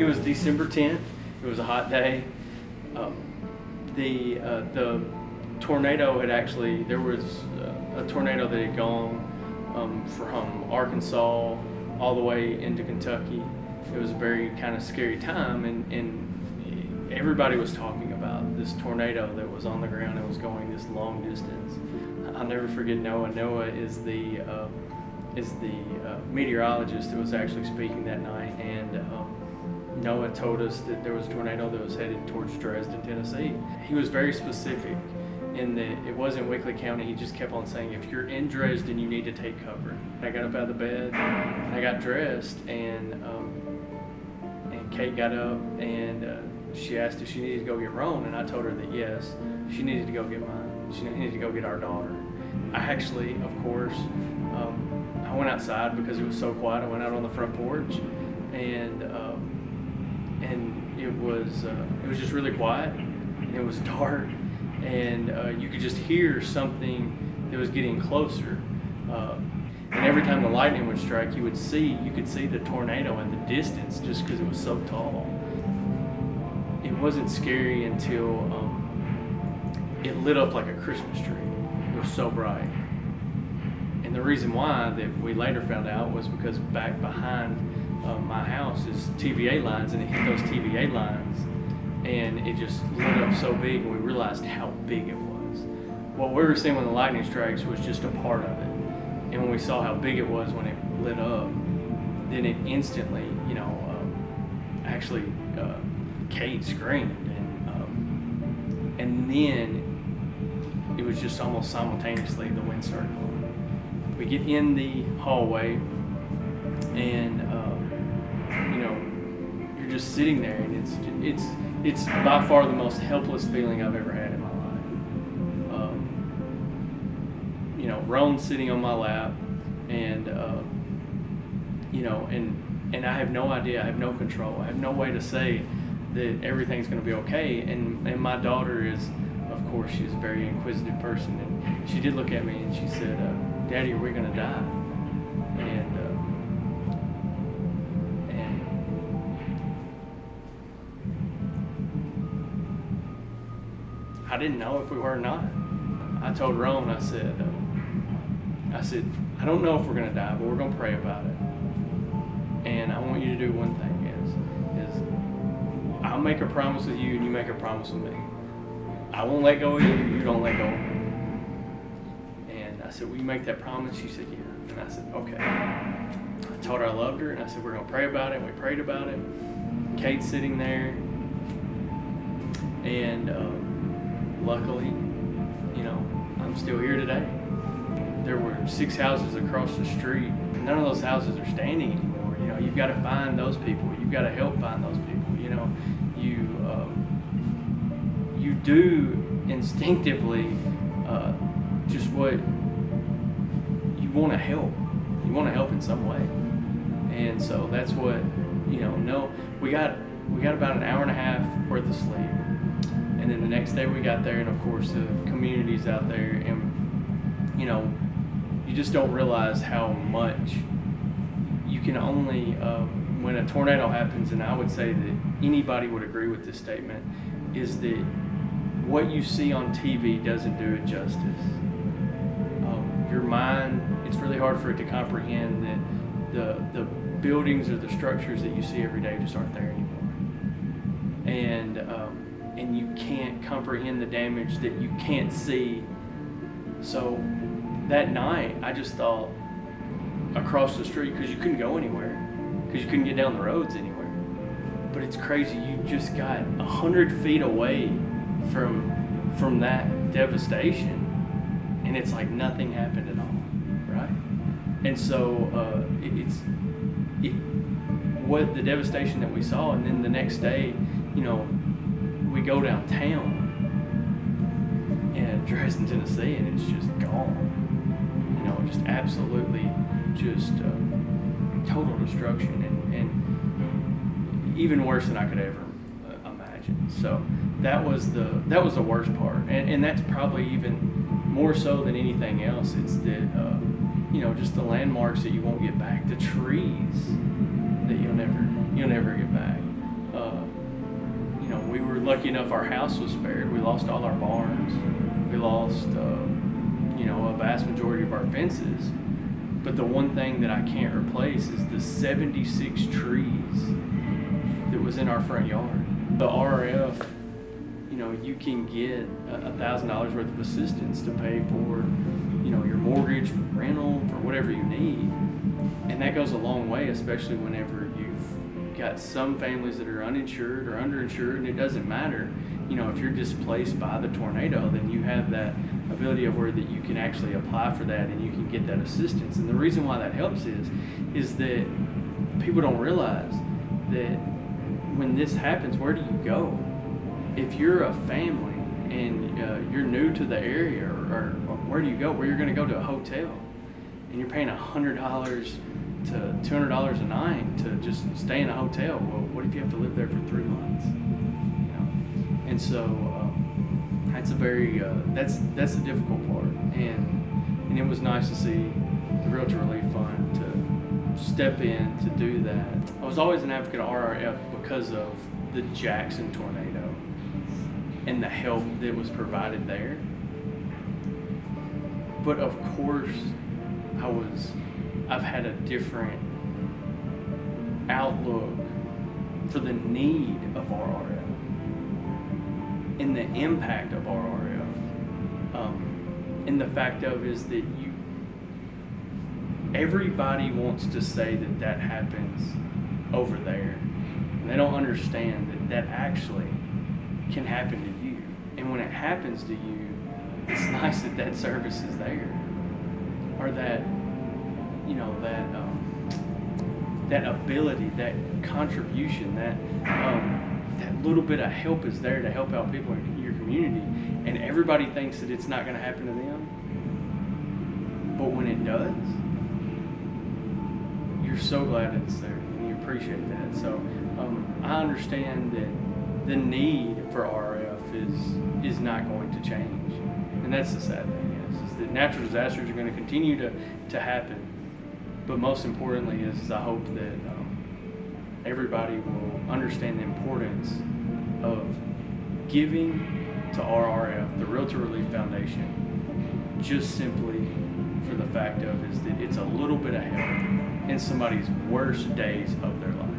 It was December 10th. It was a hot day. The tornado had actually, there was a tornado that had gone from Arkansas all the way into Kentucky. It was a very kind of scary time, and everybody was talking about this tornado that was on the ground and was going this long distance. I'll never forget Noah. Noah is the meteorologist that was actually speaking that night, and Noah told us that there was a tornado that was headed towards Dresden, Tennessee. He was very specific in that it wasn't Wickley County. He just kept on saying, if you're in Dresden, you need to take cover. I got up out of the bed, and I got dressed, and Kate got up, and she asked if she needed to go get Roan, and I told her that yes, she needed to go get mine. She needed to go get our daughter. I actually, of course, I went outside because it was so quiet. I went out on the front porch, and it was just really quiet, and it was dark, and you could just hear something that was getting closer. And every time the lightning would strike, you could see the tornado in the distance just because it was so tall. It wasn't scary until it lit up like a Christmas tree. It was so bright. And the reason why that we later found out was because back behind my house is TVA lines, and it hit those TVA lines, and it just lit up so big, and we realized how big it was. What we were seeing when the lightning strikes was just a part of it. And when we saw how big it was when it lit up, then it instantly, Kate screamed, and then it was just almost simultaneously the wind started blowing. We get in the hallway, and you're just sitting there, and it's by far the most helpless feeling I've ever had in my life. Roan's sitting on my lap, and and I have no idea, I have no control, I have no way to say that everything's going to be okay. And my daughter is, of course, she's a very inquisitive person, and she did look at me and she said, "Daddy, are we going to die?" And I didn't know if we were or not. I told Roan, I said, I don't know if we're going to die, but we're going to pray about it. And I want you to do one thing, is I'll make a promise with you, and you make a promise with me. I won't let go of you, you don't let go of me. And I said, will you make that promise? She said, yeah. And I said, okay. I told her I loved her, and I said, we're going to pray about it. And we prayed about it. Kate's sitting there, and luckily, I'm still here today. There were 6 houses across the street. None of those houses are standing anymore. You've got to find those people. You've got to help find those people. You do instinctively just what you want to help. You want to help in some way, and so that's what No, we got about an hour and a half worth of sleep, and then the next day we got there, and of course the community's out there, and you just don't realize how much you can only, when a tornado happens, and I would say that anybody would agree with this statement, is that what you see on TV doesn't do it justice. Your mind, it's really hard for it to comprehend that the buildings or the structures that you see every day just aren't there anymore. And you can't comprehend the damage that you can't see. So that night, I just thought, across the street, because you couldn't go anywhere, because you couldn't get down the roads anywhere. But it's crazy, you just got 100 feet away from that devastation, and it's like nothing happened at all, right? And so what the devastation that we saw, and then the next day, we go downtown in Dresden, Tennessee, and it's just gone. Just absolutely, just total destruction, and even worse than I could ever imagine. So that was the worst part, and that's probably even more so than anything else. It's that just the landmarks that you won't get back, the trees that you'll never get back. You know, we were lucky enough our house was spared. We lost all our barns. We lost, you know, a vast majority of our fences. But the one thing that I can't replace is the 76 trees that was in our front yard. The RRF, you know, you can get $1,000 worth of assistance to pay for, you know, your mortgage, for rental, for whatever you need. And that goes a long way, especially whenever you've got some families that are uninsured or underinsured, and it doesn't matter. You know, if you're displaced by the tornado, then you have that ability of where that you can actually apply for that and you can get that assistance. And the reason why that helps is that people don't realize that when this happens, where do you go? If you're a family and you're new to the area, or where do you go? Where you're going to go to a hotel, and you're paying $100 to $200 a night to just stay in a hotel. Well, what if you have to live there for 3 months? You know, and so that's a very that's the difficult part. And it was nice to see the Realtor Relief Fund to step in to do that. I was always an advocate of RRF because of the Jackson tornado and the help that was provided there. But of course, I've had a different outlook for the need of RRF and the impact of RRF. And the fact of is that everybody wants to say that happens over there. And they don't understand that actually can happen to you. And when it happens to you, it's nice that service is there. Or that, you know, that ability, that contribution, that little bit of help is there to help out people in your community. And everybody thinks that it's not going to happen to them. But when it does, you're so glad it's there and you appreciate that. So I understand that the need for RRF is not going to change. And that's the sad thing is that natural disasters are going to continue to happen. But most importantly is I hope that everybody will understand the importance of giving to RRF, the Realtor Relief Foundation, just simply for the fact of is that it's a little bit of help in somebody's worst days of their life.